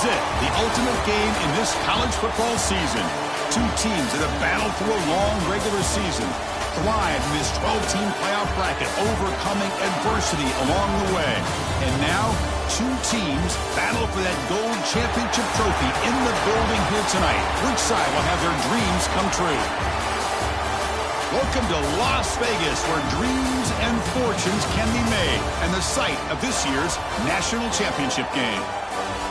is it, the ultimate game in this college football season. Two teams that have battled through a long regular season, thrived in this 12-team playoff bracket, overcoming adversity along the way. And now, two teams battle for that gold championship trophy in the building here tonight. Which side will have their dreams come true? Welcome to Las Vegas, where dreams and fortunes can be made, and the site of this year's national championship game.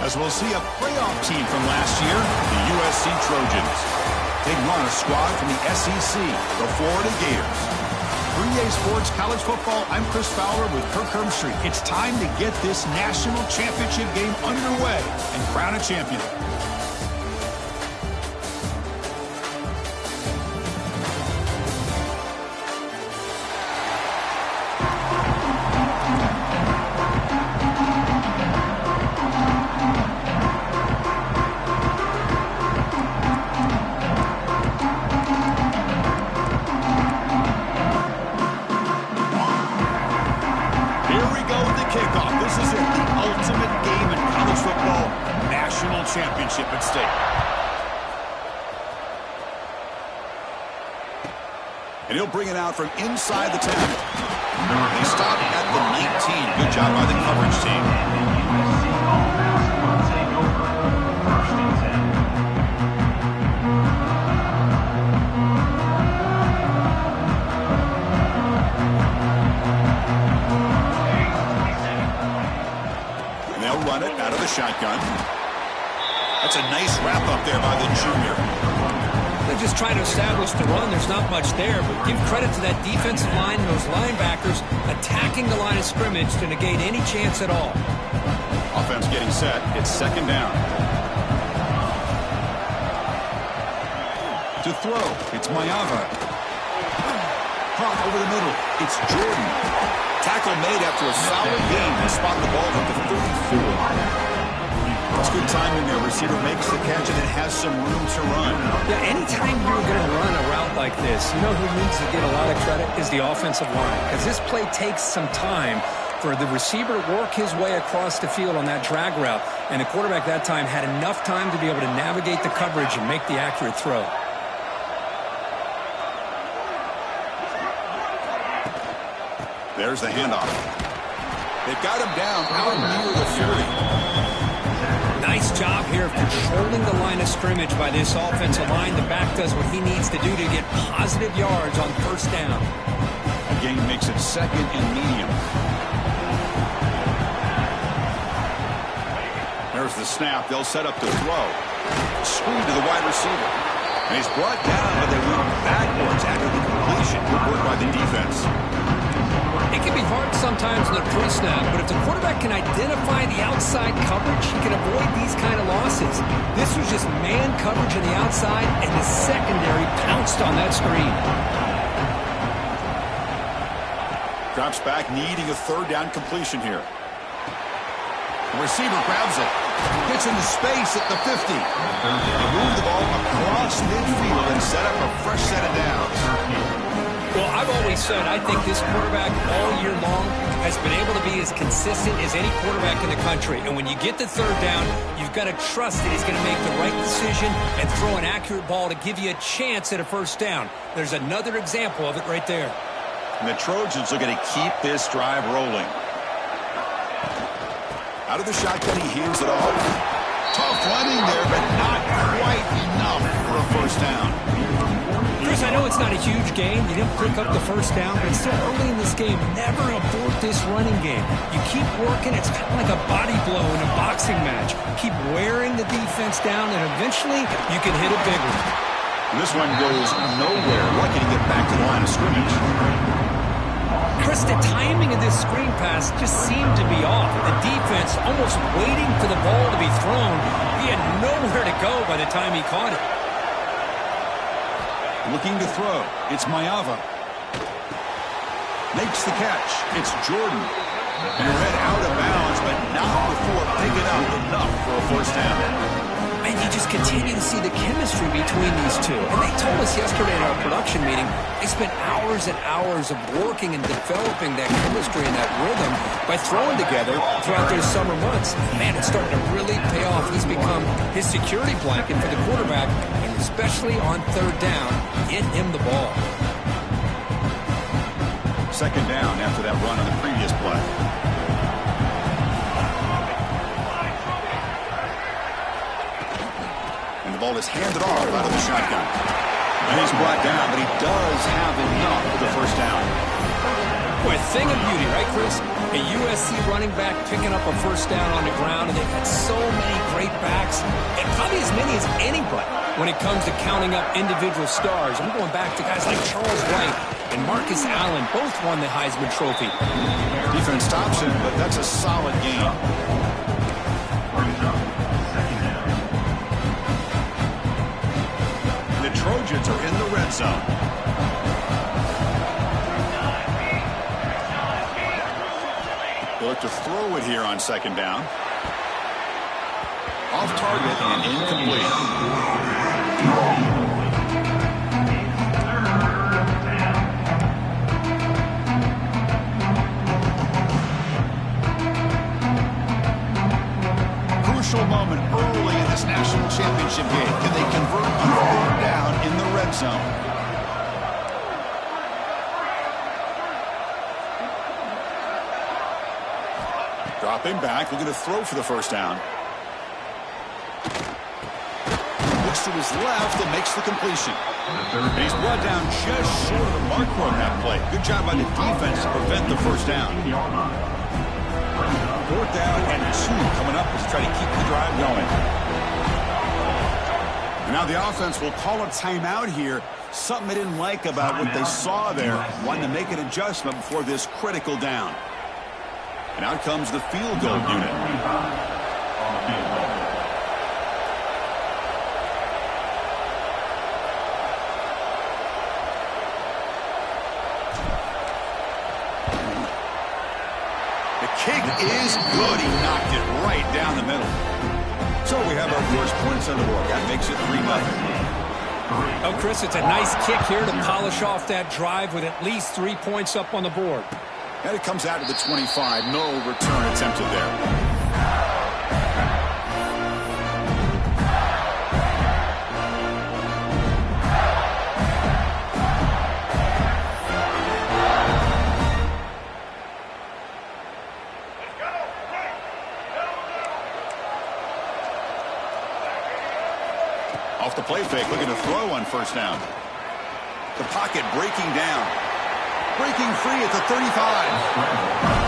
As we'll see a playoff team from last year, the USC Trojans. Taking on a squad from the SEC, the Florida Gators. For EA Sports College Football, I'm Chris Fowler with Kirk Herbstreit. It's time to get this national championship game underway and crown a champion. Championship at stake. And he'll bring it out from inside the 10. They stop at the 19. Good job by the coverage team. And they'll run it out of the shotgun. That's a nice wrap up there by the junior. They're just trying to establish the run. There's not much there, but give credit to that defensive line and those linebackers attacking the line of scrimmage to negate any chance at all. Offense getting set. It's second down. To throw, it's Mayava. Hot over the middle, it's Jordan. Tackle made after a solid gain to spot the ball at the 34. It's good timing there. Receiver makes the catch and it has some room to run. Yeah, anytime you're going to run a route like this, you know who needs to get a lot of credit is the offensive line. Because this play takes some time for the receiver to work his way across the field on that drag route. And the quarterback that time had enough time to be able to navigate the coverage and make the accurate throw. There's the handoff. They've got him down out near the 30. Nice job here of controlling the line of scrimmage by this offensive line. The back does what he needs to do to get positive yards on first down. A gain makes it second and medium. There's the snap. They'll set up the throw. Screen to the wide receiver. And he's brought down, but they went backwards after the completion. Good work by the defense. It can be hard sometimes in the pre-snap, but if the quarterback can identify the outside coverage, he can avoid these kind of losses. This was just man coverage on the outside, and the secondary pounced on that screen. Drops back, needing a third down completion here. The receiver grabs it. Gets into space at the 50. They move the ball across midfield and set up a fresh set of downs. Well, I've always said I think this quarterback all year long has been able to be as consistent as any quarterback in the country. And when you get the third down, you've got to trust that he's going to make the right decision and throw an accurate ball to give you a chance at a first down. There's another example of it right there. And the Trojans are going to keep this drive rolling. Out of the shotgun, he hands it off. Tough running there, but not quite enough for a first down. Chris, I know it's not a huge game. You didn't pick up the first down, but still early in this game, never abort this running game. You keep working. It's kind of like a body blow in a boxing match. Keep wearing the defense down, and eventually you can hit a big one. This one goes nowhere. Lucky to get back to the line of scrimmage. Chris, the timing of this screen pass just seemed to be off. The defense almost waiting for the ball to be thrown. He had nowhere to go by the time he caught it. Looking to throw. It's Mayava. Makes the catch. It's Jordan. And read out of bounds, but not before picking up enough for a first down. And you just continue to see the chemistry between these two. And they told us yesterday in our production meeting, they spent hours and hours of working and developing that chemistry and that rhythm by throwing together throughout those summer months. Man, it's starting to really pay off he's become his security blanket for the quarterback, and especially on third down, get him the ball. Second down after that run on the previous play. And the ball is handed off out of the shotgun. And he's brought down, but he does have enough for the first down. Boy, a thing of beauty, right, Chris? A USC running back picking up a first down on the ground, and they've had so many great backs, and probably as many as anybody when it comes to counting up individual stars. I'm going back to guys like Charles Wright and Marcus Allen. Both won the Heisman Trophy. Defense stops him, but that's a solid game. The Trojans are in the red zone. They'll look to throw it here on second down. Off target and incomplete. Crucial moment early in this national championship game. Can they convert on third down in the red zone? Dropping back, looking to throw for the first down. Looks to his left and makes the completion. And he's brought down just short of the marker on that play. Good job by the defense to prevent the first down. Fourth down and 2 coming up as they try to keep the drive going. And now the offense will call a timeout here. Something they didn't like about what they saw there. Wanting to make an adjustment before this critical down. And out comes the field goal unit. The kick is good. He knocked it right down the middle. So we have our first points on the board. That makes it 3-0. Oh, Chris, it's a nice kick here to polish off that drive with at least 3 points up on the board. And it comes out to the 25. No return attempted there. Off the play fake, looking to throw on first down. The pocket breaking down. Breaking free at the 35.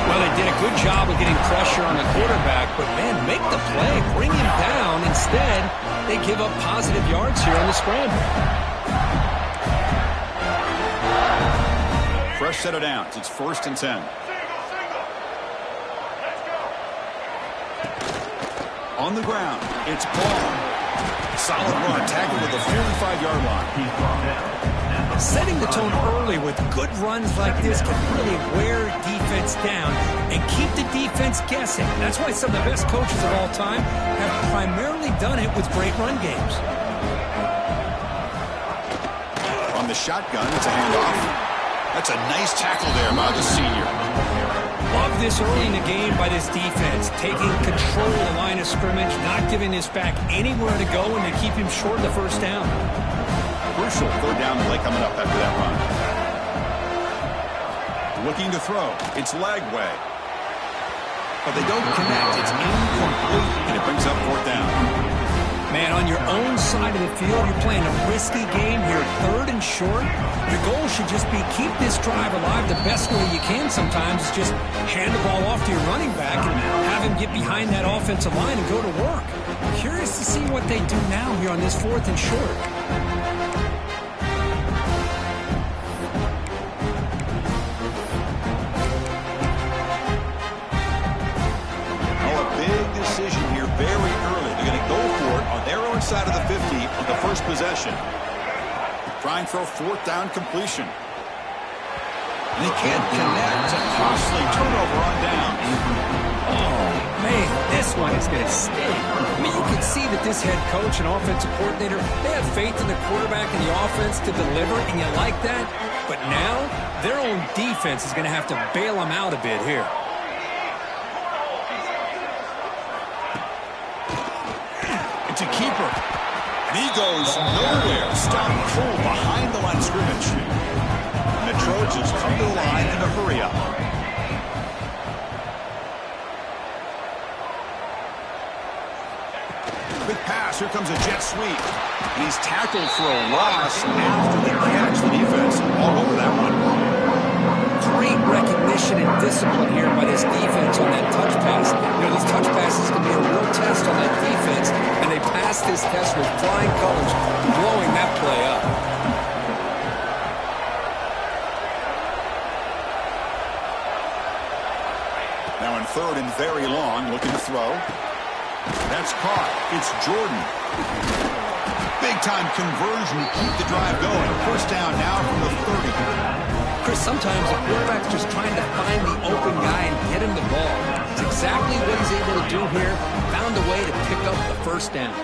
Well, they did a good job of getting pressure on the quarterback, but, man, make the play. Bring him down. Instead, they give up positive yards here on the scramble. Fresh set of downs. It's 1st and 10. On the ground, it's Paul. Solid run, tackled at the 45-yard line. Setting the tone early with good runs like this can really wear defense down and keep the defense guessing. That's why some of the best coaches of all time have primarily done it with great run games. On the shotgun, it's a handoff. That's a nice tackle there by the senior. Love this early in the game by this defense, taking control of the line of scrimmage, not giving this back anywhere to go, and to keep him short of the first down. Crucial third down play coming up after that run. Looking to throw. It's Lagway. But they don't connect. It's incomplete, and it brings up fourth down. Man, on your own side of the field, you're playing a risky game here, 3rd and short. Your goal should just be keep this drive alive the best way you can sometimes. Is just hand the ball off to your running back and have him get behind that offensive line and go to work. Curious to see what they do now here on this 4th and short. Side of the 50 on the first possession. Trying for a 4th down completion. And he can't connect. A costly turnover on downs. Oh, man, this one is going to sting. I mean, you can see that this head coach and offensive coordinator, they have faith in the quarterback and the offense to deliver, and you like that. But now, their own defense is going to have to bail them out a bit here. It's a keeper. And he goes nowhere. Stopped cold behind the line of scrimmage. And the Trojans come to the line in a hurry up. Quick pass. Here comes a jet sweep. And he's tackled for a loss after the catch. The defense all over that one. Great recognition and discipline here by this defense on that touch pass. You know, these touch passes can be a real test on that defense, and they passed this test with flying colors, blowing that play up. Now in third and very long, looking to throw. That's caught. It's Jordan. Big-time conversion to keep the drive going. First down now from the 30. Chris, sometimes the quarterback's just trying to find the open guy and get him the ball. It's exactly what he's able to do here. Found a way to pick up the first down.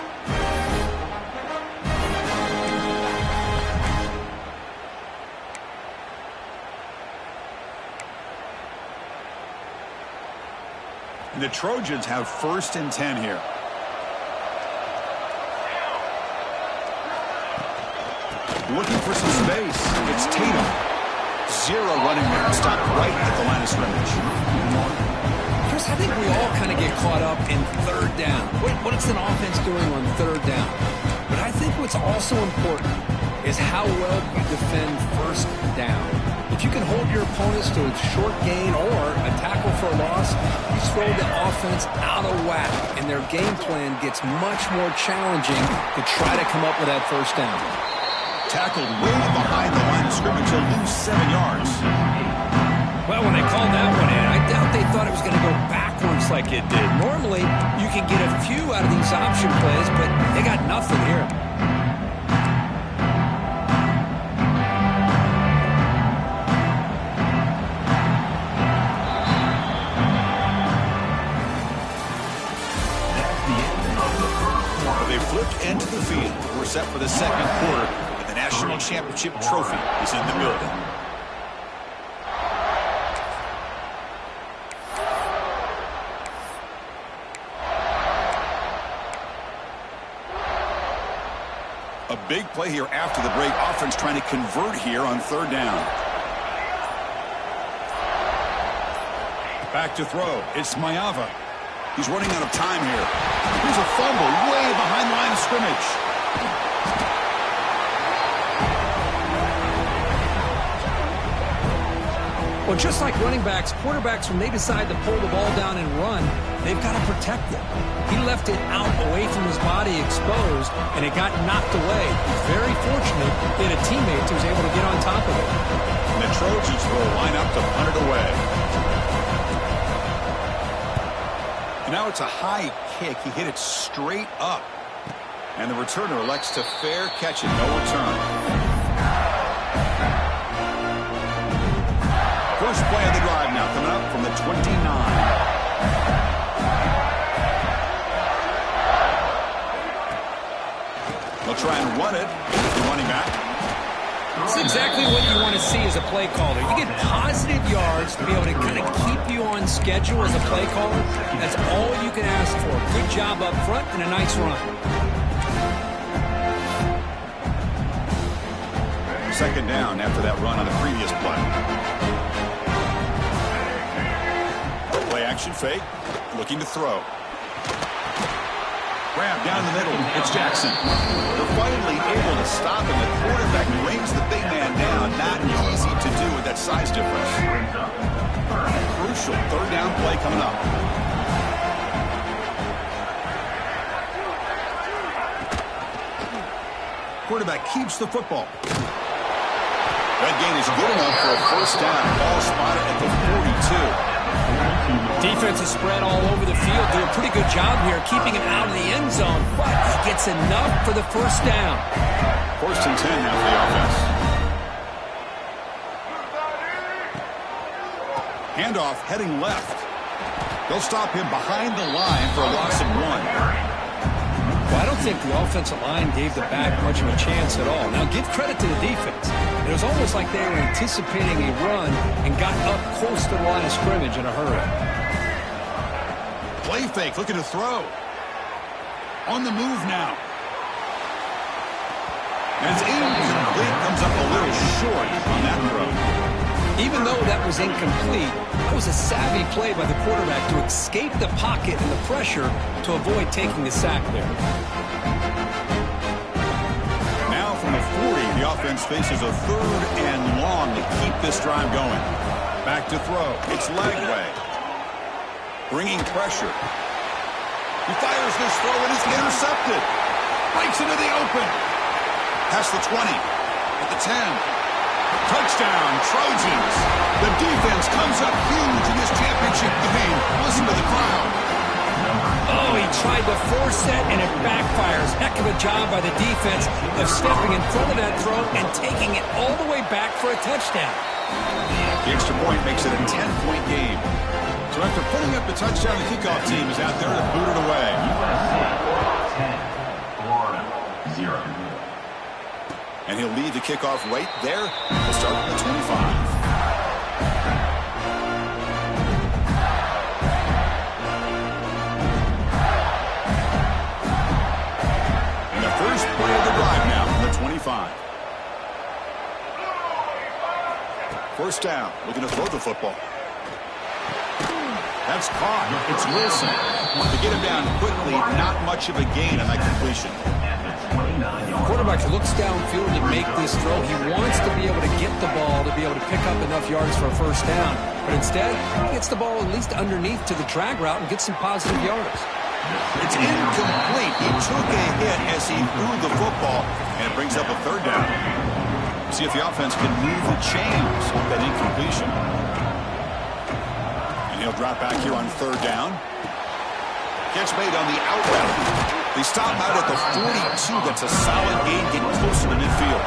And the Trojans have first and 10 here. Looking for some space. It's Tatum. Zero running there. Stopped right at the line of scrimmage. Chris, I think we all kind of get caught up in third down. What is an offense doing on third down? But I think what's also important is how well you defend first down. If you can hold your opponents to a short gain or a tackle for a loss, you throw the offense out of whack, and their game plan gets much more challenging to try to come up with that first down. Tackled way behind the line of scrimmage. He'll lose 7 yards. Well, when they called that one in, I doubt they thought it was going to go backwards like it did. Normally, you can get a few out of these option plays, but they got nothing here. They flipped into the field. We're set for the second quarter. The National Championship trophy is in the building. A big play here after the break. Offense trying to convert here on third down. Back to throw. It's Maiava. He's running out of time here. Here's a fumble way behind the line of scrimmage. Well, just like running backs, quarterbacks, when they decide to pull the ball down and run, they've got to protect it. He left it out away from his body exposed, and it got knocked away. He's very fortunate he had a teammate who was able to get on top of it. And the Trojans will line up to punt it away. And now it's a high kick. He hit it straight up. And the returner elects to fair catch it, no return. First play of the drive now coming up from the 29. They'll try and run it. The running back. It's exactly what you want to see as a play caller. You get positive yards to be able to kind of keep you on schedule as a play caller. That's all you can ask for. Good job up front and a nice run. Second down after that run on the previous play. Play action fake. Looking to throw. Grab down the middle. It's Jackson. They're finally able to stop him. The quarterback brings the big man down. Not easy to do with that size difference. Crucial third down play coming up. Quarterback keeps the football. That gain is good enough for a first down. Ball spotted at the 42. Defense is spread all over the field. Do a pretty good job here keeping him out of the end zone, but he gets enough for the first down. First and 10 now for the offense. Handoff heading left. They'll stop him behind the line for a loss of 1. Well, I don't think the offensive line gave the back much of a chance at all. Now, give credit to the defense. It was almost like they were anticipating a run and got up close to the line of scrimmage in a hurry. Play fake, looking to throw. On the move now. And it's incomplete. Comes up a little short on that throw. Even though that was incomplete, that was a savvy play by the quarterback to escape the pocket and the pressure to avoid taking the sack there. Now from the 40, the offense faces a 3rd and long to keep this drive going. Back to throw. It's Lagway. Bringing pressure. He fires this throw and it's intercepted. Breaks into the open. Past the 20. At the 10. Touchdown, Trojans. The defense comes up huge in this championship game. Listen to the crowd. Oh, he tried to force that, and it backfires. Heck of a job by the defense of stepping in front of that throw and taking it all the way back for a touchdown. The extra point makes it a 10-point game. So after putting up the touchdown, the kickoff team is out there to boot it away. 10, Florida, 0. And he'll lead the kickoff right there. We'll start at the 25. And the first play of the drive now from the 25. First down, looking to throw the football. That's caught. It's Wilson. To get him down quickly, not much of a gain on that completion. The quarterback looks downfield to make this throw. He wants to be able to get the ball to be able to pick up enough yards for a first down. But instead, he gets the ball at least underneath to the drag route and gets some positive yards. It's incomplete. He took a hit as he threw the football, and it brings up a 3rd down. See if the offense can move the chains with that incompletion. And he'll drop back here on 3rd down. Catch made on the out route. They stop out at the 42. That's a solid gain, getting closer to midfield.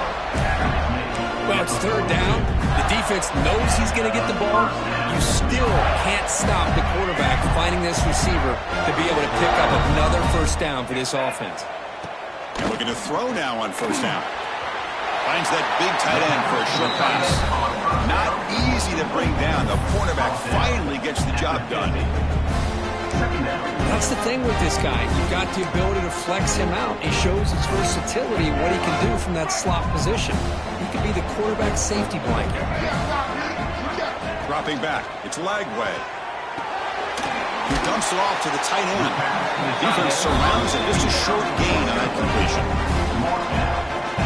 Well, it's 3rd down. The defense knows he's going to get the ball. You still can't stop the quarterback finding this receiver to be able to pick up another first down for this offense. And looking to throw now on 1st down. Finds that big tight end for a short pass. Not easy to bring down. The cornerback finally gets the job done. That's the thing with this guy. You've got the ability to flex him out. He shows his versatility, what he can do from that slot position. He could be the quarterback safety blanket. Dropping back. It's Lagway. He dumps it off to the tight end. Defense surrounds it. Just a short gain on that completion.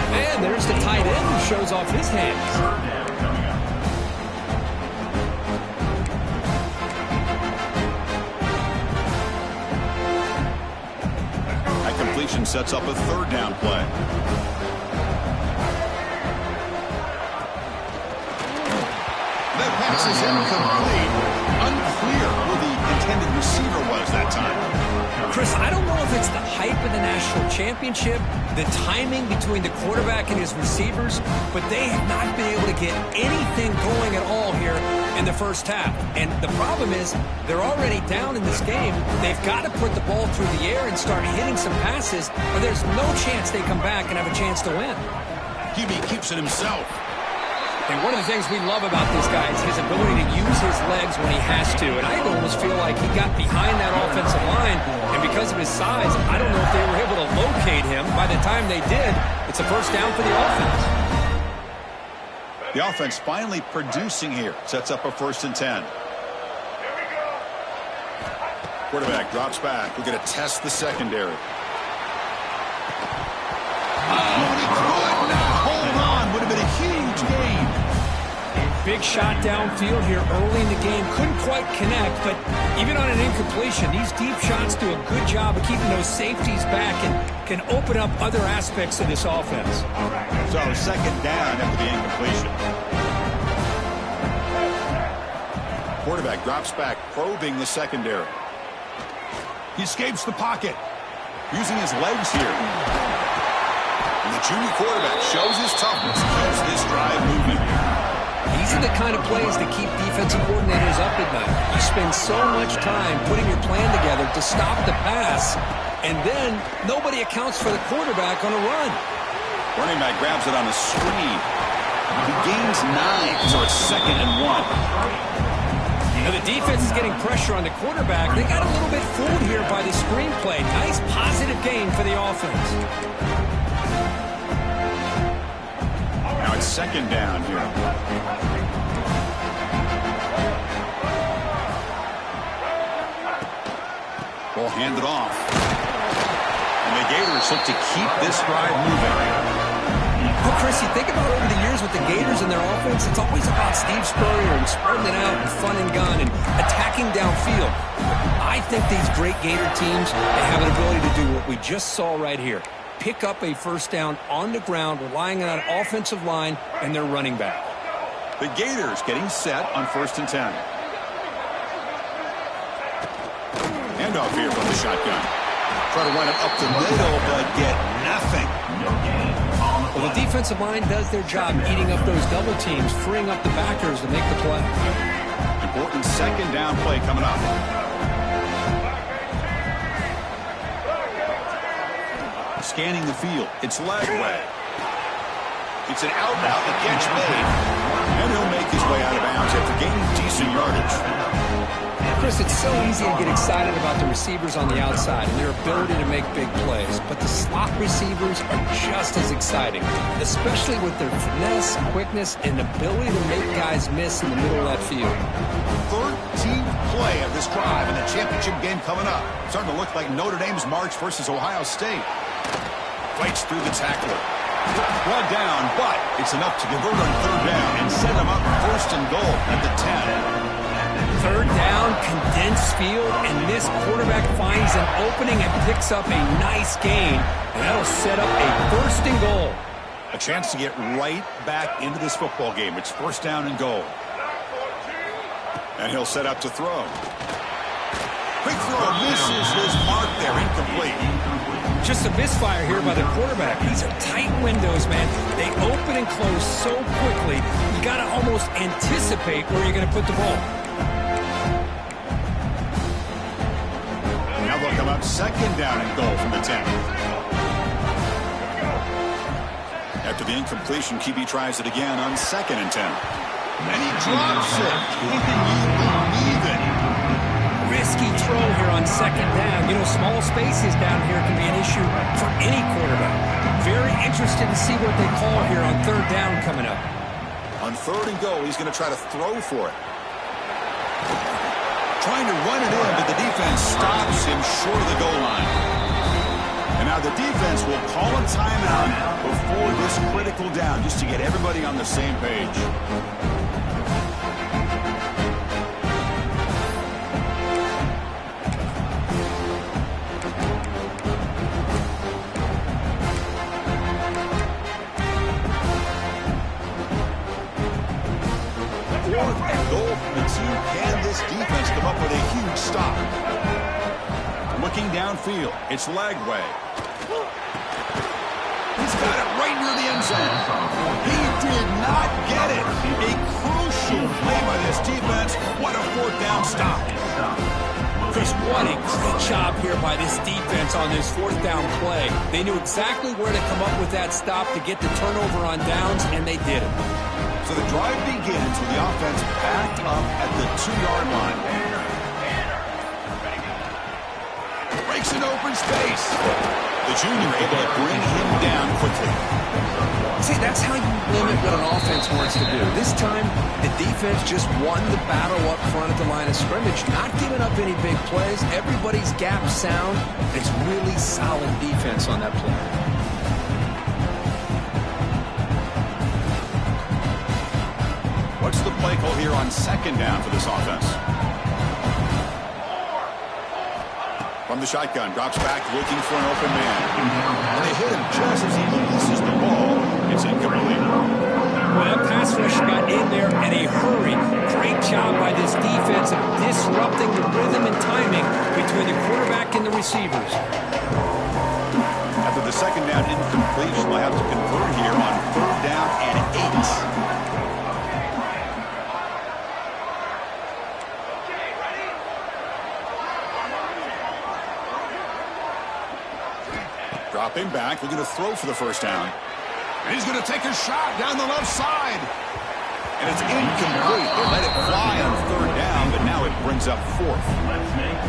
And there's the tight end who shows off his hands. Completion sets up a 3rd down play. That pass is incomplete. Unclear who the intended receiver was that time. Chris, I don't know if it's the hype of the national championship, the timing between the quarterback and his receivers, but they have not been able to get anything going at all here in the first half. And the problem is they're already down in this game. They've got to put the ball through the air and start hitting some passes, or there's no chance they come back and have a chance to win. QB keeps it himself. And one of the things we love about this guy is his ability to use his legs when he has to. And I almost feel like he got behind that offensive line, and because of his size, I don't know if they were able to locate him. By the time they did, it's a first down for the offense. The offense finally producing here. Sets up a 1st and 10. Quarterback drops back. We're going to test the secondary. Oh, he could not hold on. Would have been a huge gain. Big shot downfield here early in the game. Couldn't quite connect, but even on an incompletion, these deep shots do a good job of keeping those safeties back and can open up other aspects of this offense. So 2nd down after the incompletion. Quarterback drops back, probing the secondary. He escapes the pocket, using his legs here. And the junior quarterback shows his toughness, keeps this drive moving. These are the kind of plays that keep defensive coordinators up at night. You spend so much time putting your plan together to stop the pass, and then nobody accounts for the quarterback on a run. Running back grabs it on a screen. He gains 9, so it's 2nd and 1. Now the defense is getting pressure on the quarterback. They got a little bit fooled here by the screenplay. Nice positive gain for the offense. Now it's second down here. Ball handed off. And the Gators look to keep this drive moving. Well, Chris, you think about over the years with the Gators and their offense, it's always about Steve Spurrier and spreading it out and fun and gun and attacking downfield. I think these great Gator teams, they have an ability to do what we just saw right here. Pick up a first down on the ground, relying on an offensive line and their running back. The Gators getting set on 1st and 10. Handoff here from the shotgun. Try to run it up the middle, but get nothing. Well, the defensive line does their job eating up those double teams, freeing up the backers to make the play. Important second down play coming up. Scanning the field. It's Lagway. It's an out route. The catch made. And he'll make his way out of bounds after gaining decent yardage. Chris, it's so easy to get excited about the receivers on the outside and their ability to make big plays, but the slot receivers are just as exciting, especially with their finesse, quickness, and ability to make guys miss in the middle of that field. 13th play of this drive in the championship game coming up. Starting to look like Notre Dame's March versus Ohio State. Fights through the tackler. Brought down, but it's enough to convert on 3rd down and set them up 1st and goal at the 10. 3rd down, condensed field, and this quarterback finds an opening and picks up a nice gain, and that'll set up a 1st and goal. A chance to get right back into this football game. It's 1st down and goal. And he'll set up to throw. Quick throw, misses his mark there, incomplete. Just a misfire here by the quarterback. These are tight windows, man. They open and close so quickly, you got to almost anticipate where you're going to put the ball. Now they'll come up 2nd down and goal from the 10. After the incompletion, QB tries it again on 2nd and 10. And he drops it. Can you believe it? Risky throw here on 2nd down. You know, small spaces down here can be an issue for any quarterback. Very interested to see what they call here on 3rd down coming up. On 3rd and goal, he's going to try to throw for it. Trying to run it in, but the defense stops him short of the goal line. And now the defense will call a timeout before this critical down, just to get everybody on the same page. Defense come up with a huge stop. Looking downfield, it's Lagway. He's got it right near the end zone. He did not get it. A crucial play by this defense. What a 4th down stop. Chris, what a great job here by this defense on this 4th down play. They knew exactly where to come up with that stop to get the turnover on downs, and they did it. So the drive begins with the offense backed up at the 2-yard line. Breaks an open space. The junior able to bring him down quickly. See, that's how you limit what an offense wants to do. This time, the defense just won the battle up front at the line of scrimmage, not giving up any big plays. Everybody's gap sound. It's really solid defense on that play. What's the play call here on 2nd down for this offense? From the shotgun, drops back, looking for an open man. And they hit him just as he releases the ball. It's incomplete. Well, that pass rush got in there in a hurry. Great job by this defense of disrupting the rhythm and timing between the quarterback and the receivers. After the 2nd down incompletion, they'll have to convert here on 3rd down and 8. Dropping back, looking to throw for the 1st down. And he's going to take a shot down the left side. And it's incomplete. They let it fly on 3rd down, but Now it brings up fourth.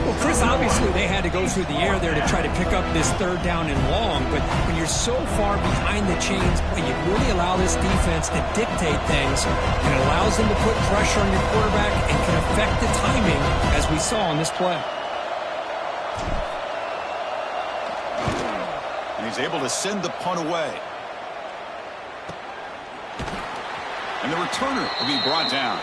Well, Chris, obviously they had to go through the air there to try to pick up this third down and long, but when you're so far behind the chains, you really allow this defense to dictate things, and it allows them to put pressure on your quarterback and can affect the timing, as we saw on this play. And he's able to send the punt away. And the returner will be brought down.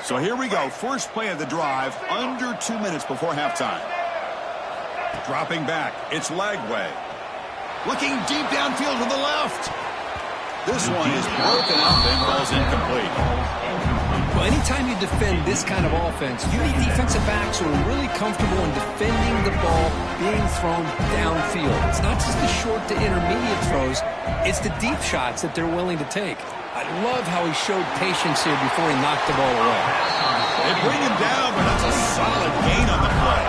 So here we go. First play of the drive, under 2 minutes before halftime. Dropping back, it's Lagway. Looking deep downfield to the left. This one is broken up and falls incomplete. Well, anytime you defend this kind of offense, you need defensive backs who are really comfortable in defending the ball being thrown downfield. It's not just the short to intermediate throws, it's the deep shots that they're willing to take. I love how he showed patience here before he knocked the ball away. They bring him down, but that's a solid gain on the play.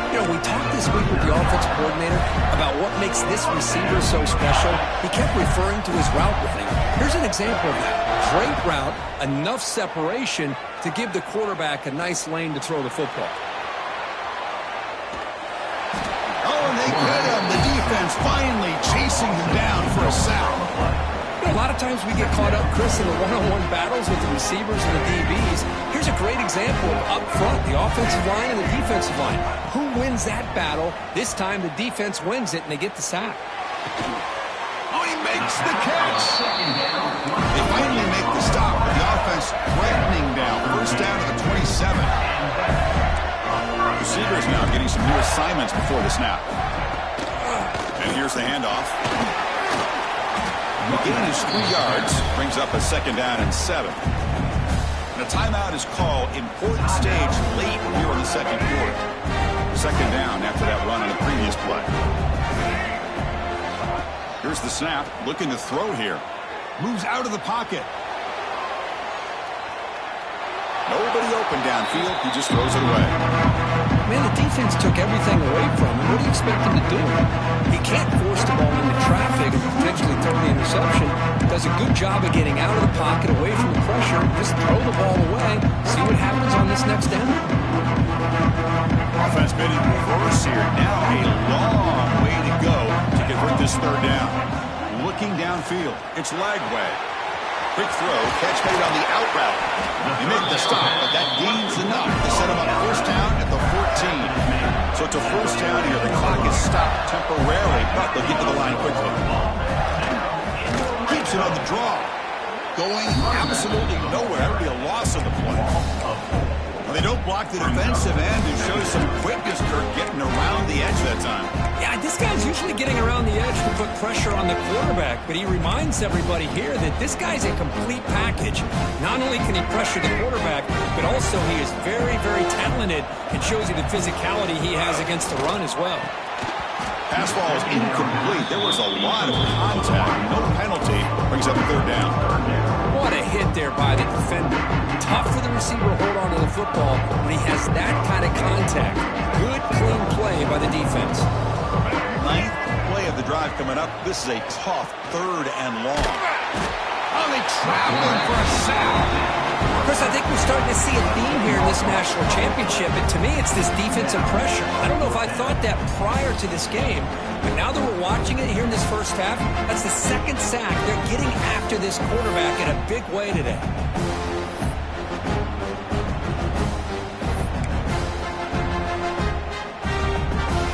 You know, we talked this week with the offensive coordinator about what makes this receiver so special. He kept referring to his route running. Here's an example of that. Great route, enough separation to give the quarterback a nice lane to throw the football. Oh, and they get him. The defense finally chasing him down for a sack. You know, a lot of times we get caught up, Chris, in the one-on-one battles with the receivers and the DBs. Here's a great example of up front, the offensive line and the defensive line. Who wins that battle? This time the defense wins it and they get the sack. Oh, he makes the catch. They finally make the stop, but the offense threatening down. First down to the 27. Receivers now getting some new assignments before the snap. And here's the handoff. The gain is 3 yards, brings up a second down and 7. And a timeout is called. Important stage late here in the second quarter. Second down after that run on the previous play. Here's the snap, looking to throw here. Moves out of the pocket. Nobody open downfield, he just throws it away. Man, the defense took everything away from him. What do you expect him to do? He can't force the ball into traffic and potentially throw the interception. Does a good job of getting out of the pocket, away from the pressure. Just throw the ball away. See what happens on this next down. Offense been in reverse here. Now a long way to go to convert this third down. Looking downfield, it's Lagway. Quick throw, catch made on the out route. He made the stop, but that gains enough to set him up first down at the 14. So it's a first down here. The clock is stopped temporarily, but they'll get to the line quickly. Keeps it on the draw. Going absolutely nowhere. That would be a loss of the play. Well, they don't block the defensive end and show some quickness. They're getting around the edge that time. Yeah, this guy's usually getting around the edge to put pressure on the quarterback, but he reminds everybody here that this guy's a complete package. Not only can he pressure the quarterback, but also he is very, very talented and shows you the physicality he has against the run as well. Pass ball is incomplete. There was a lot of contact. No penalty. Brings up third down. What a hit there by the defender. Tough for the receiver to hold on to the football when he has that kind of contact. Good, clean play by the defense. Ninth play of the drive coming up. This is a tough third and long. Oh, they trap him for a sack. Chris, I think we're starting to see a theme here in this national championship, and to me it's this defensive pressure. I don't know if I thought that prior to this game, but now that we're watching it here in this first half, that's the second sack. They're getting after this quarterback in a big way today.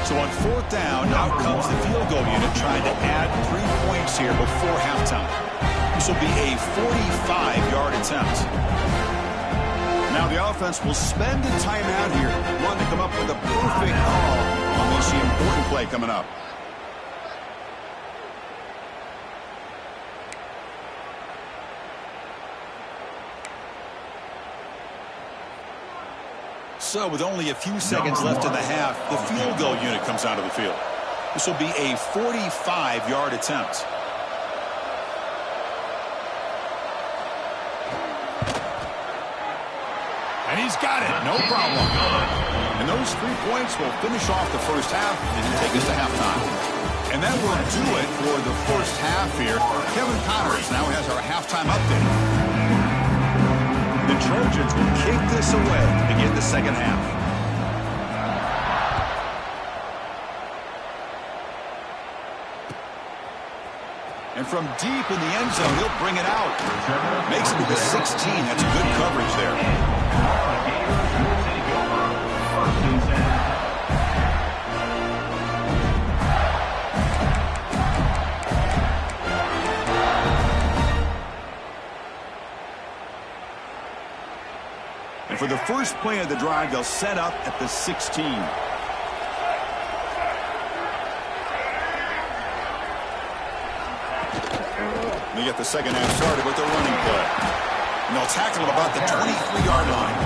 So on fourth down, out comes the field goal unit trying to add 3 points here before halftime. This will be a 45-yard attempt. Now the offense will spend a timeout here, wanting to come up with a perfect call on this important play coming up. So with only a few seconds left in the half, the field goal unit comes out of the field. This will be a 45-yard attempt. And he He's got it. No problem. And those 3 points will finish off the first half and take us to halftime. And that will do it for the first half here. Kevin Connors now has our halftime update. The Trojans will kick this away to begin the second half. And from deep in the end zone, he'll bring it out. Makes it to the 16. That's good coverage there. And for the first play of the drive, they'll set up at the 16. They get the second half started with a running play. And they'll tackle him about the 23-yard line.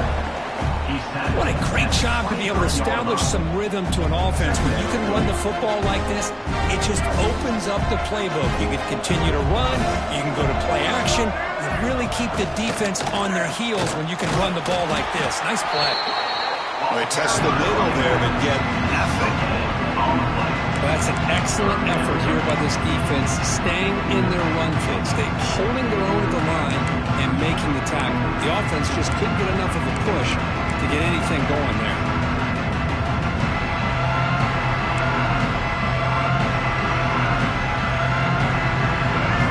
What a great job to be able to establish some rhythm to an offense. When you can run the football like this, it just opens up the playbook. You can continue to run. You can go to play action. You really keep the defense on their heels when you can run the ball like this. Nice play. Well, they test the middle there, but get nothing. That's an excellent effort here by this defense, staying in their run fit, holding their own at the line and making the tackle. The offense just couldn't get enough of a push to get anything going there.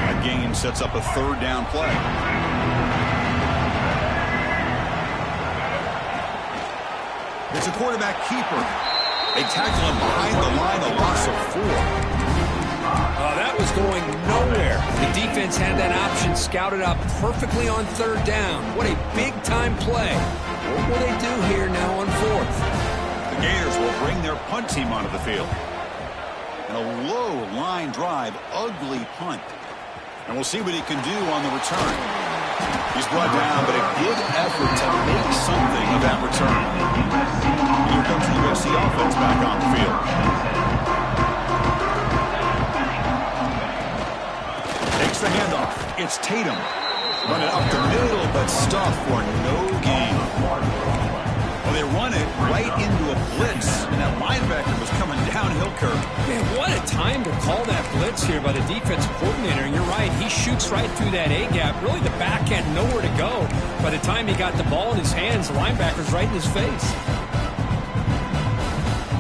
That gain sets up a third down play. It's a quarterback keeper. They tackle him behind the line, a loss of 4. That was going nowhere. The defense had that option scouted up perfectly on third down. What a big-time play. What will they do here now on fourth? The Gators will bring their punt team onto the field. And a low line drive, ugly punt. And we'll see what he can do on the return. He's brought down, but a good effort to make something of that return. Here comes the USC offense back on the field. Takes the handoff. It's Tatum. Run it up the middle, but stuff for no gain. Well, they run it right into a blitz, and that linebacker was coming downhill curve. Man, what a time to call that blitz here by the defensive coordinator. And you're right, he shoots right through that A-gap. Really, the back had nowhere to go. By the time he got the ball in his hands, the linebacker's right in his face.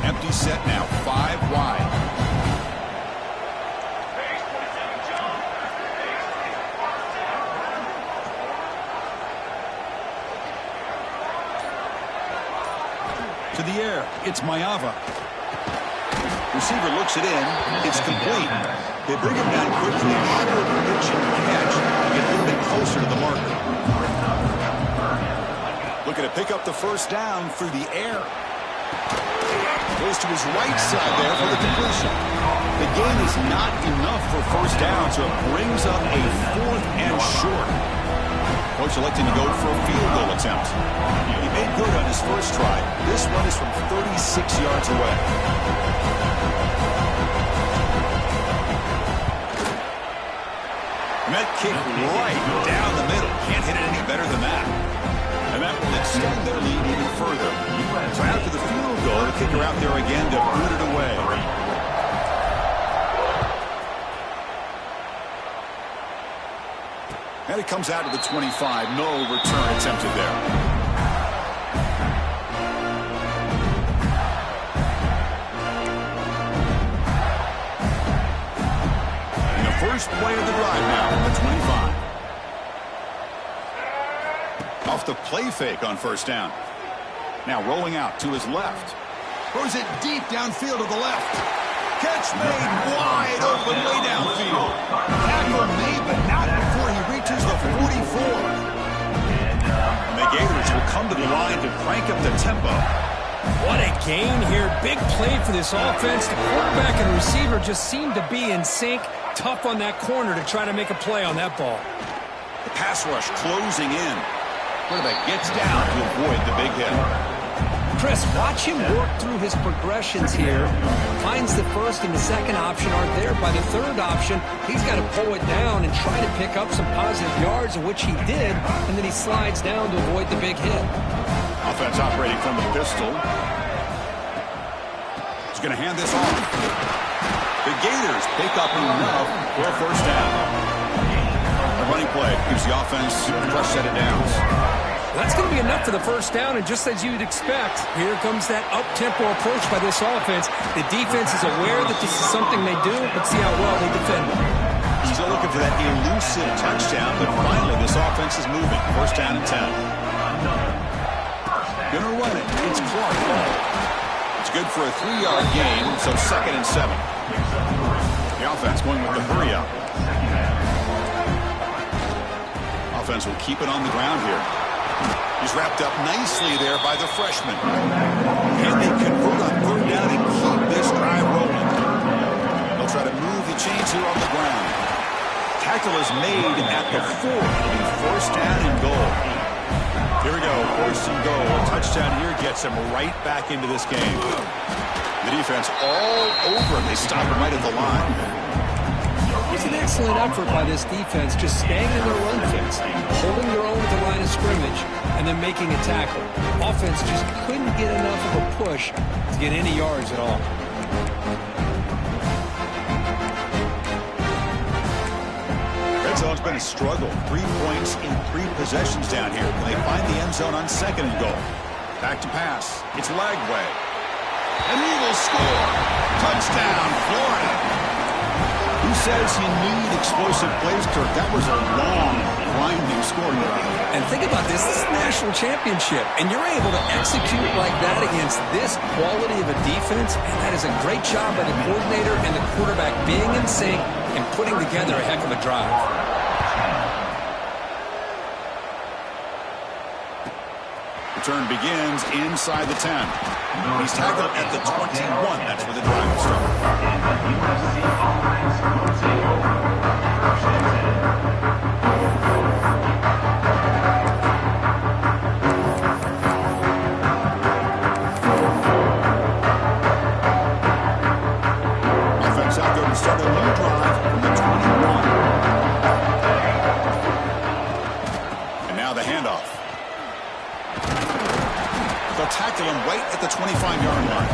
Empty set now, 5 wide. To the air, it's Mayava. Receiver looks it in. It's complete. They bring him down quickly and short pitch and catch to get a little bit closer to the marker. Looking to pick up the first down through the air. Goes to his right side there for the completion. The gain is not enough for first down, so it brings up a 4th and short. Coach electing to go for a field goal attempt. He made good on his first try. This one is from 36 yards away. And that kick right down the middle. Can't hit it any better than that. And that will extend their lead even further. So after the field goal, the kicker out there again to boot it away. And it comes out to the 25. No return attempted there. And the first play of the drive now on the 25. Off the play fake on first down. Now rolling out to his left. Throws it deep downfield to the left. Catch made wide open way downfield. Tackle made, but not before he reaches the 44. And the Gators will come to the line to crank up the tempo. What a gain here. Big play for this offense. The quarterback and receiver just seem to be in sync. Tough on that corner to try to make a play on that ball. The pass rush closing in. Quarterback gets down to avoid the big hit. Chris, watch him work through his progressions here. Finds the first and the second option aren't there. By the third option, he's got to pull it down and try to pick up some positive yards, which he did, and then he slides down to avoid the big hit. Offense operating from the pistol. He's going to hand this off. The Gators pick up enough for a first down. A running play gives the offense a fresh set of downs. That's going to be enough for the first down, and just as you'd expect, here comes that up-tempo approach by this offense. The defense is aware that this is something they do. Let's see how well they defend it. He's still looking for that elusive touchdown, but finally this offense is moving. First down and 10. Gonna run it. It's Clark. It's good for a 3-yard gain, so 2nd and 7. The offense going with the hurry up. Offense will keep it on the ground here. He's wrapped up nicely there by the freshman. Can they convert on 3rd down and keep this drive rolling? They'll try to move the chains here on the ground. Tackle is made at the 4. It'll be first down and goal. Here we go, first and goal. A touchdown here gets him right back into this game. The defense all over him. They stop him right at the line. It's an excellent effort by this defense, just staying in their run fence, holding their own at the line of scrimmage, and then making a tackle. Offense just couldn't get enough of a push to get any yards at all. Red zone's been a struggle. 3 points in 3 possessions down here. When they find the end zone on 2nd and goal. Back to pass. It's Lagway. And he will score. Touchdown, Florida. Who says you need explosive plays, Kirk? That was a long, grinding scoring drive. And think about this. This is a national championship, and you're able to execute like that against this quality of a defense, and that is a great job by the coordinator and the quarterback being in sync and putting together a heck of a drive. Return begins inside the 10. He's tackled at the 21. That's where the drive will start. Offense out there to start a new drive from the 21. And now the handoff. They'll tackle him right at the 25-yard line.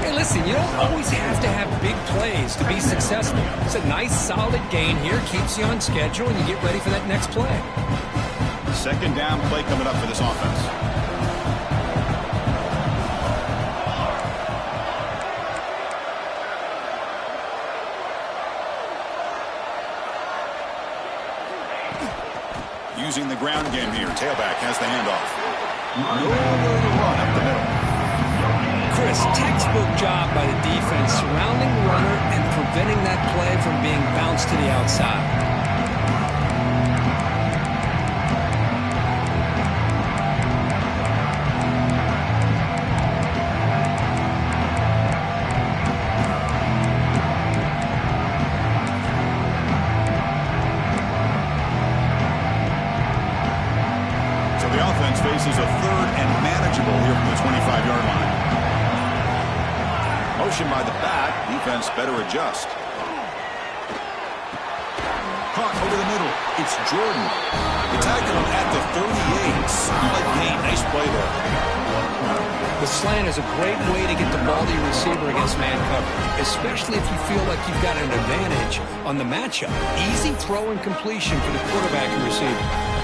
Hey, listen, you don't always have to have big plays to be successful. It's a nice, solid gain here. Keeps you on schedule, and you get ready for that next play. 2nd down play coming up for this offense. Using the ground game here. Tailback has the handoff. Nowhere to run up the middle. Chris, textbook job by the defense surrounding the runner and preventing that play from being bounced to the outside. Faces a 3rd and manageable here from the 25-yard line. Motion by the back. Defense better adjust. Caught over the middle. It's Jordan. They tackle him at the 38. Solid gain. Nice play there. The slant is a great way to get the ball to your receiver against man coverage, especially if you feel like you've got an advantage on the matchup. Easy throw and completion for the quarterback and receiver.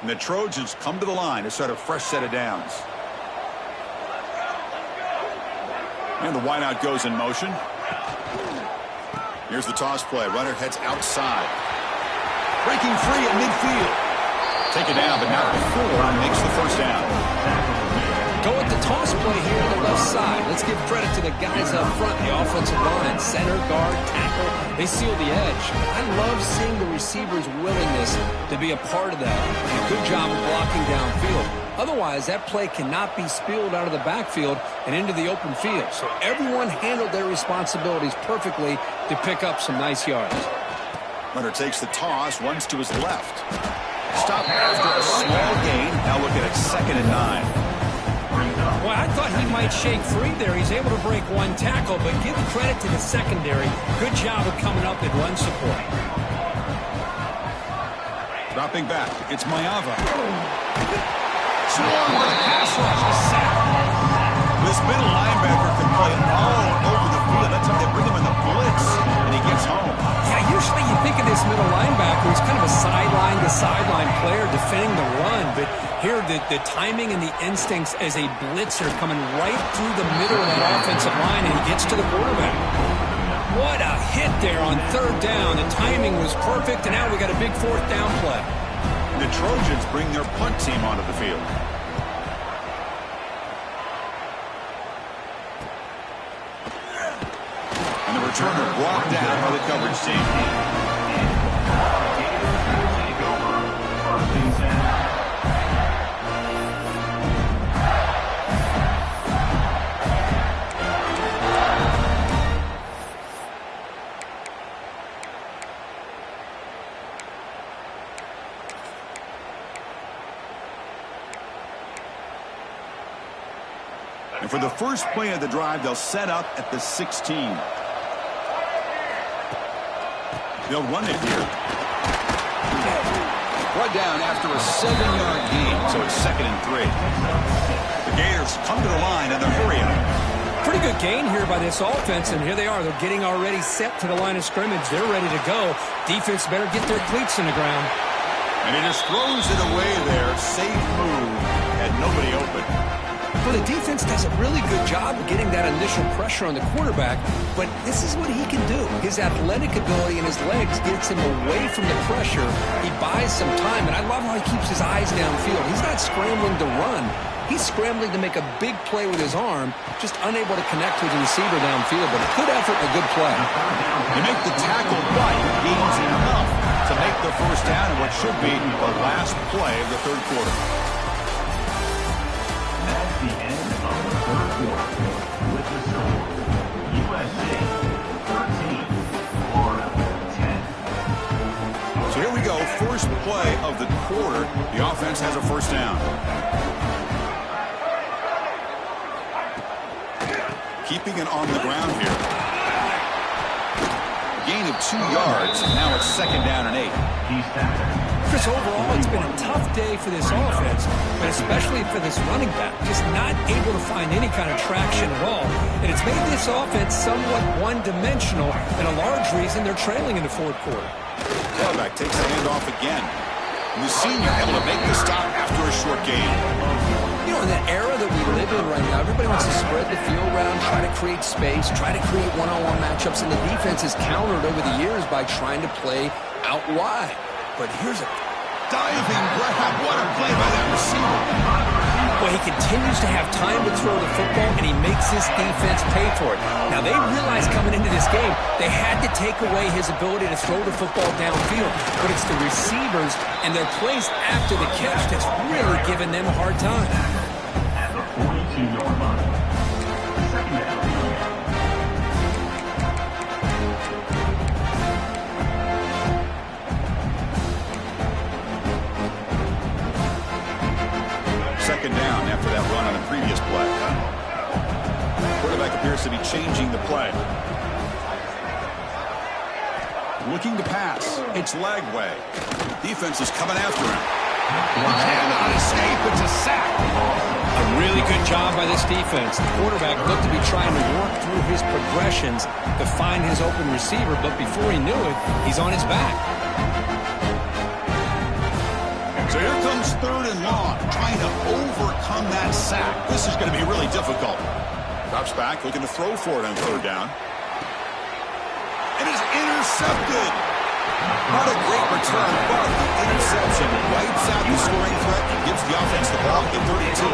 And the Trojans come to the line to start a fresh set of downs. And the wideout goes in motion. Here's the toss play. Runner heads outside. Breaking free at midfield. Take it down, but not before he makes the first down. Go with the toss play here on the left side. Let's give credit to the guys up front. The offensive line, center, guard, tackle. They seal the edge. I love seeing the receiver's willingness to be a part of that. And a good job of blocking downfield. Otherwise, that play cannot be spilled out of the backfield and into the open field. So everyone handled their responsibilities perfectly to pick up some nice yards. Runner takes the toss, runs to his left. Stop after a small gain. Now look at it, 2nd and 9. Wow, Yeah, I thought he might shake free there. He's able to break one tackle, but give the credit to the secondary. Good job of coming up and run support. Dropping back, it's Maiava. Swarm with a pass rush, a sack. This middle linebacker can play all over the field. That's how they bring him in the blitz, and he gets home. Yeah, usually you think of this middle linebacker, he's kind of a sideline-to-sideline player defending the run, but here the timing and the instincts as a blitzer coming right through the middle of that offensive line, and he gets to the quarterback. What a hit there on third down. The timing was perfect, and now we got a big fourth down play. The Trojans bring their punt team onto the field. And the returner brought down by the coverage team. And for the first play of the drive, they'll set up at the 16. They'll run it here. Brought down after a 7-yard gain, so it's 2nd and 3. The Gators come to the line and they're hurrying. Pretty good gain here by this offense, and here they are. They're getting already set to the line of scrimmage. They're ready to go. Defense better get their cleats in the ground. And he just throws it away there. Safe move. Had nobody open. Well, the defense does a really good job of getting that initial pressure on the quarterback, but this is what he can do. His athletic ability and his legs gets him away from the pressure. He buys some time, and I love how he keeps his eyes downfield. He's not scrambling to run. He's scrambling to make a big play with his arm, just unable to connect with the receiver downfield, but a good effort and a good play. They make the tackle, but gains enough to make the first down in what should be the last play of the third quarter. That's the end of the third quarter with the score USA 13, Florida 10. So here we go, first play of the quarter. The offense has a first down. Keeping it on the ground here. Gain of 2 yards, and now it's 2nd down and 8. Chris, overall, it's been a tough day for this offense, but especially for this running back, just not able to find any kind of traction at all. And it's made this offense somewhat one-dimensional, and a large reason they're trailing in the fourth quarter. Tailback takes the handoff again. And the senior able to make the stop after a short gain. You know, in the era that we live in right now, everybody wants to spread the field around, try to create space, try to create one-on-one matchups, and the defense has countered over the years by trying to play out wide. But here's a diving grab. What a play by that receiver. Well, he continues to have time to throw the football, and he makes his defense pay for it. Now, they realized coming into this game, they had to take away his ability to throw the football downfield. But it's the receivers and their plays after the catch that's really giving them a hard time. At the 42-yard line, 2nd down. Second down after that run on the previous play. Quarterback appears to be changing the play. Looking to pass. It's Lagway. Defense is coming after him. He cannot escape. It's a sack. A really good job by this defense. The quarterback looked to be trying to work through his progressions to find his open receiver, but before he knew it, he's on his back. So here comes 3rd and long, trying to overcome that sack. This is going to be really difficult. Drops back, looking to throw for it on 3rd down. It is intercepted. Not a great return, but the interception wipes out the scoring threat and gives the offense the ball at the 32.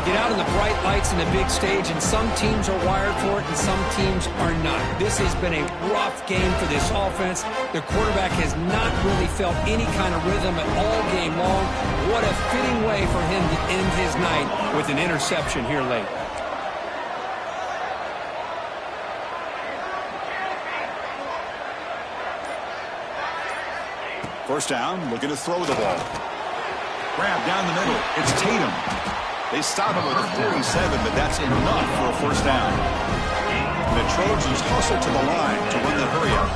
Get out in the bright lights and the big stage, and some teams are wired for it and some teams are not. This has been a rough game for this offense. The quarterback has not really felt any kind of rhythm at all game long. What a fitting way for him to end his night with an interception here late. First down, looking to throw the ball. Grab down the middle. It's Tatum. They stop him with a 47, but that's enough for a first down. The Trojans hustle to the line to win the hurry-up.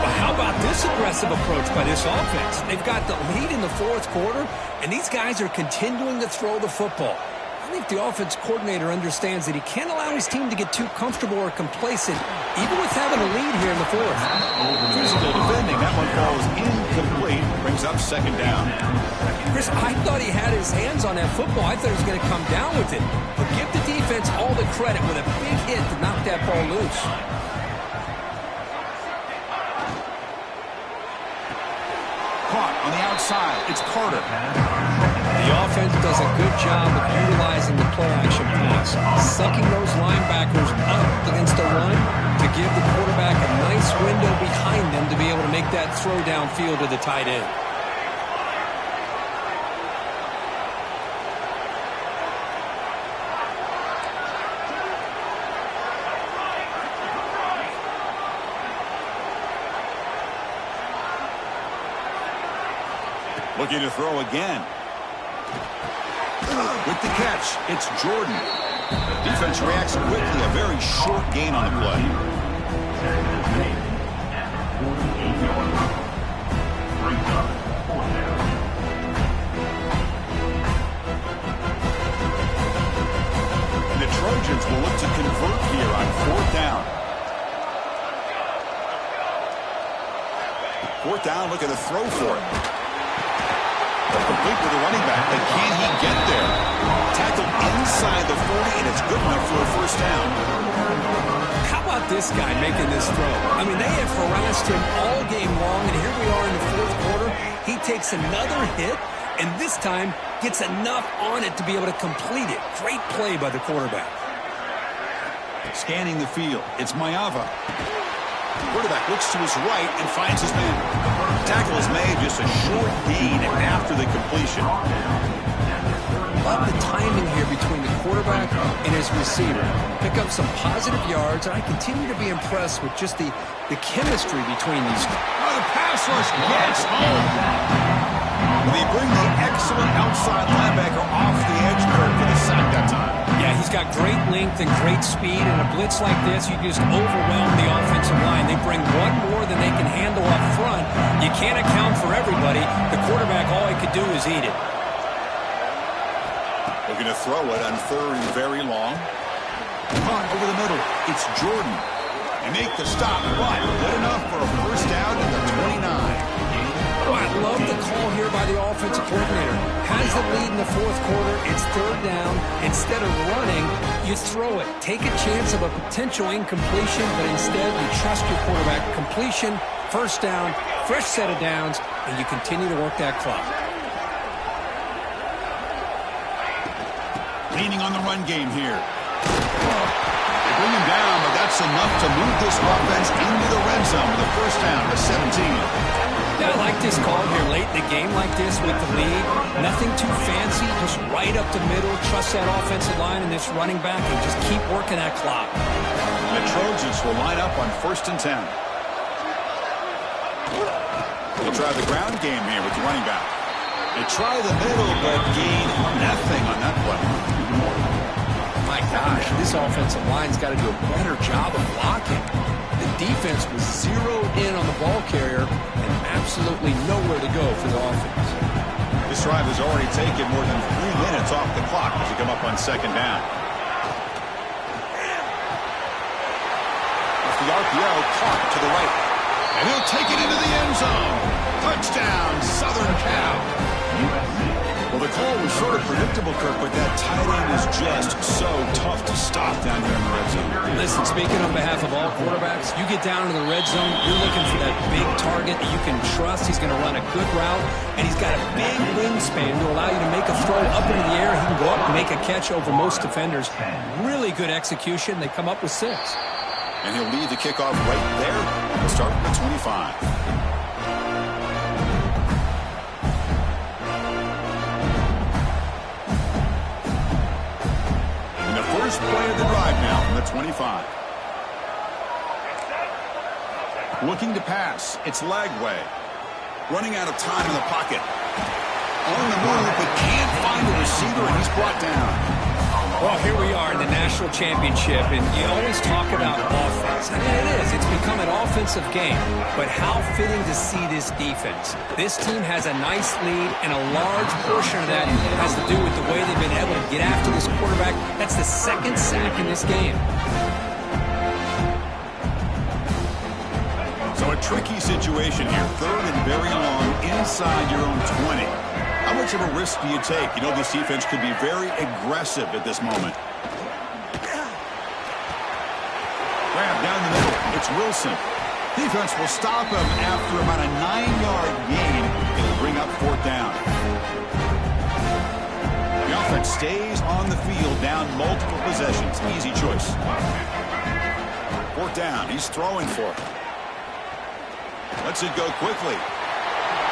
Well, how about this aggressive approach by this offense? They've got the lead in the fourth quarter, and these guys are continuing to throw the football. I think the offense coordinator understands that he can't allow his team to get too comfortable or complacent, even with having a lead here in the fourth. Physical defending. That one falls incomplete. Brings up second down. Chris, I thought he had his hands on that football. I thought he was going to come down with it. But give the defense all the credit with a big hit to knock that ball loose. Caught on the outside. It's Carter. The offense does a good job of utilizing the play-action pass, sucking those linebackers up against the run to give the quarterback a nice window behind them to be able to make that throw downfield to the tight end. Looking to throw again. With the catch, it's Jordan. Defense reacts quickly. A very short gain on the play. And the Trojans will look to convert here on fourth down. Fourth down, look at the throw for it. Complete with the running back, but can he get there? Tackled inside the 40, and it's good enough for a first down. How about this guy making this throw? I mean, they have harassed him all game long, and here we are in the fourth quarter. He takes another hit, and this time gets enough on it to be able to complete it. Great play by the quarterback. Scanning the field, it's Maiava. Quarterback looks to his right and finds his man. Tackle is made, just a short gain after the completion. Love the timing here between the quarterback and his receiver. Pick up some positive yards, and I continue to be impressed with just the chemistry between these two. Oh, the pass rush gets home. They bring the excellent outside linebacker off the edge curve for the sack that time. Yeah, he's got great length and great speed, and a blitz like this, you just overwhelm the offensive line. They bring one more than they can handle up front. You can't account for everybody. The quarterback, all he could do is eat it. They're going to throw it on third and very long. Caught over the middle. It's Jordan. They make the stop, but good enough for a first down at the 29. Oh, I love the call here by the offensive coordinator. Has the lead in the fourth quarter. It's third down. Instead of running, you throw it. Take a chance of a potential incompletion, but instead you trust your quarterback. Completion, first down, fresh set of downs, and you continue to work that clock. Leaning on the run game here. They bring him down, but that's enough to move this offense into the red zone with a first down to 17. Yeah, I like this call here late in the game like this with the lead. Nothing too fancy, just right up the middle. Trust that offensive line and this running back and just keep working that clock. The Trojans will line up on first and 10. They'll try the ground game here with the running back. They try the middle, but gain nothing on that play. My gosh, this offensive line's got to do a better job of blocking. The defense was zeroed in on the ball carrier and absolutely nowhere to go for the offense. This drive has already taken more than 3 minutes off the clock as they come up on second down. Off the RPO, caught to the right. And he'll take it into the end zone. Touchdown, Southern Cal. Well, the call was sort of predictable, Kirk, but that tight end is just so tough to stop down here in the red zone. Listen, speaking on behalf of all quarterbacks, you get down to the red zone, you're looking for that big target that you can trust. He's going to run a good route, and he's got a big wingspan to allow you to make a throw up into the air. He can go up and make a catch over most defenders. Really good execution. They come up with 6. And he'll lead the kickoff right there. Start at 25. First play of the drive now from the 25. Looking to pass. It's Lagway. Running out of time in the pocket. on the move, but can't find a receiver, and he's brought down. Well, here we are in the national championship, and you always talk about offense. And it is. It's become an offensive game. But how fitting to see this defense. This team has a nice lead, and a large portion of that has to do with the way they've been able to get after this quarterback. That's the second sack in this game. So a tricky situation here. Third and very long inside your own 20. How much of a risk do you take? You know this defense could be very aggressive at this moment. Grab down the middle. It's Wilson. Defense will stop him after about a 9-yard gain. It'll bring up fourth down. The offense stays on the field down multiple possessions. Easy choice. Fourth down. He's throwing for it. Lets it go quickly.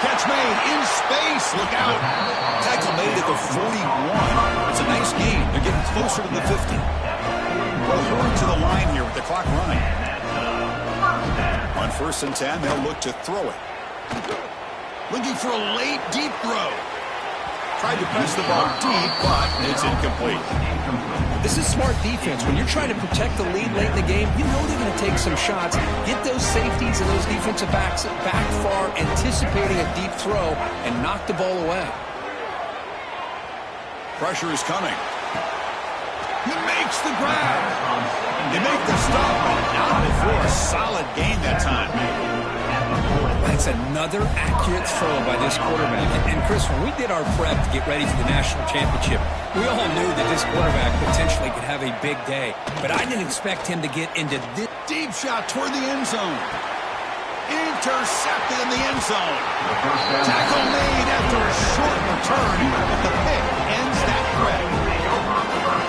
Catch made in space. Look out. Tackle made at the 41. It's a nice gain. They're getting closer to the 50. Well, hurry to the line here with the clock running. On 1st and 10, they'll look to throw it. Looking for a late, deep throw. Tried to press the ball deep, but it's incomplete. This is smart defense. When you're trying to protect the lead late in the game, you know they're going to take some shots. Get those safeties and those defensive backs back far, anticipating a deep throw, and knock the ball away. Pressure is coming. He makes the grab. They make the stop, but not before a solid gain that time. That's another accurate throw by this quarterback. And Chris, when we did our prep to get ready for the national championship, we all knew that this quarterback potentially could have a big day. But I didn't expect him to get into this. Deep shot toward the end zone. Intercepted in the end zone. Tackle made after a short return, but the pick ends that threat.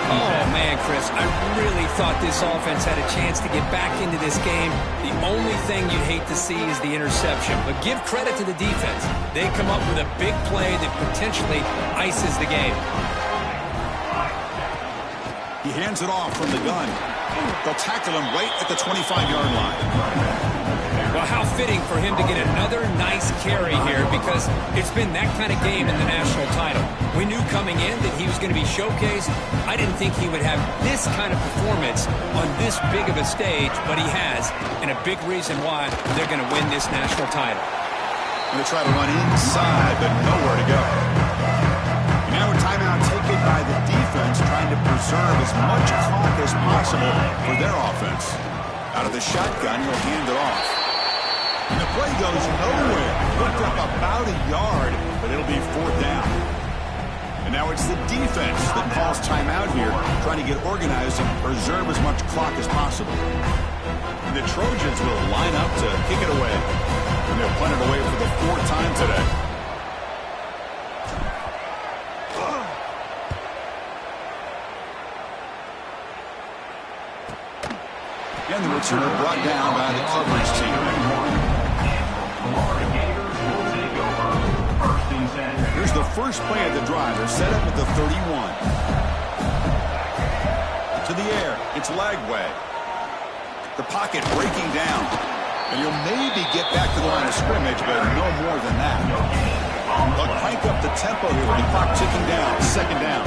Oh, man, Chris, I really thought this offense had a chance to get back into this game. The only thing you'd hate to see is the interception. But give credit to the defense. They come up with a big play that potentially ices the game. He hands it off from the gun. They'll tackle him right at the 25-yard line. Well, how fitting for him to get another nice carry here, because it's been that kind of game in the national title. We knew coming in that he was going to be showcased. I didn't think he would have this kind of performance on this big of a stage, but he has, and a big reason why they're going to win this national title. Going to try to run inside, but nowhere to go. Now a timeout taken by the defense, trying to preserve as much clock as possible for their offense. Out of the shotgun, he'll hand it off. And the play goes nowhere. Picked up about a yard, but it'll be fourth down. And now it's the defense that calls timeout here, trying to get organized and preserve as much clock as possible. And the Trojans will line up to kick it away. And they'll punt it away for the fourth time today. And the returner brought down by the coverage team. Here's the first play of the drive. They're set up at the 31. To the air. It's Lagway. The pocket breaking down. And you'll maybe get back to the line of scrimmage, but no more than that. They'll crank up the tempo here with the clock ticking down. Second down.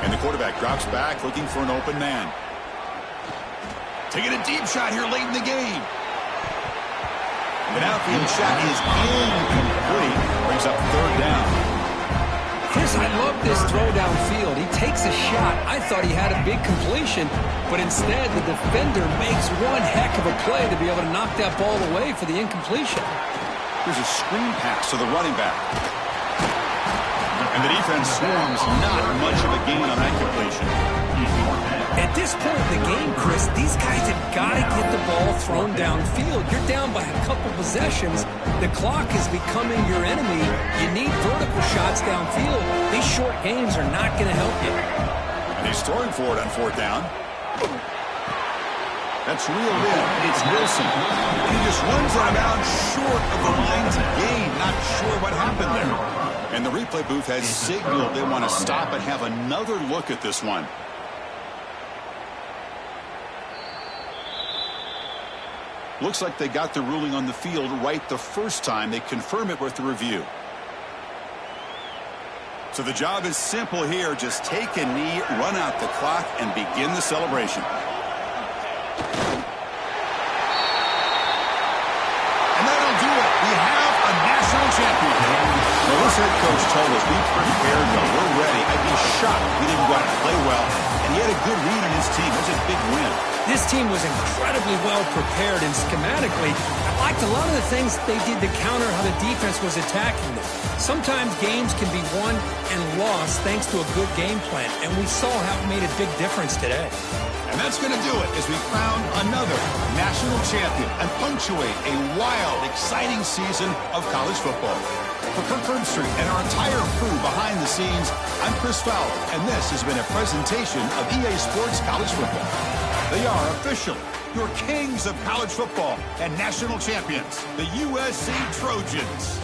And the quarterback drops back, looking for an open man. Taking a deep shot here late in the game. An outfield shot is incomplete. Brings up third down. Chris, I love this throw downfield. He takes a shot. I thought he had a big completion, but instead the defender makes one heck of a play to be able to knock that ball away for the incompletion. There's a screen pass to the running back. And the defense swarms. Not much of a gain on that completion. At this point in the game, Chris, these guys have got to get the ball thrown downfield. You're down by a couple possessions. The clock is becoming your enemy. You need vertical shots downfield. These short games are not going to help you. And he's throwing for it on fourth down. That's reeled in. It's Wilson. He just runs out of bounds short of the line to gain. Not sure what happened there. And the replay booth has signaled they want to stop and have another look at this one. Looks like they got the ruling on the field right the first time. They confirm it with the review. So the job is simple here. Just take a knee, run out the clock, and begin the celebration. And that'll do it. We have a national champion. Well, this head coach told us we prepared, but we're ready. I'd be shocked if we didn't go out and play well. And he had a good read on his team. That's a big win. This team was incredibly well prepared, and schematically, I liked a lot of the things they did to counter how the defense was attacking them. Sometimes games can be won and lost thanks to a good game plan, and we saw how it made a big difference today. And that's going to do it as we crown another national champion and punctuate a wild, exciting season of college football. For Kirk Herbstreit and our entire crew behind the scenes, I'm Chris Fowler, and this has been a presentation of EA Sports College Football. They are officially your kings of college football and national champions, the USC Trojans.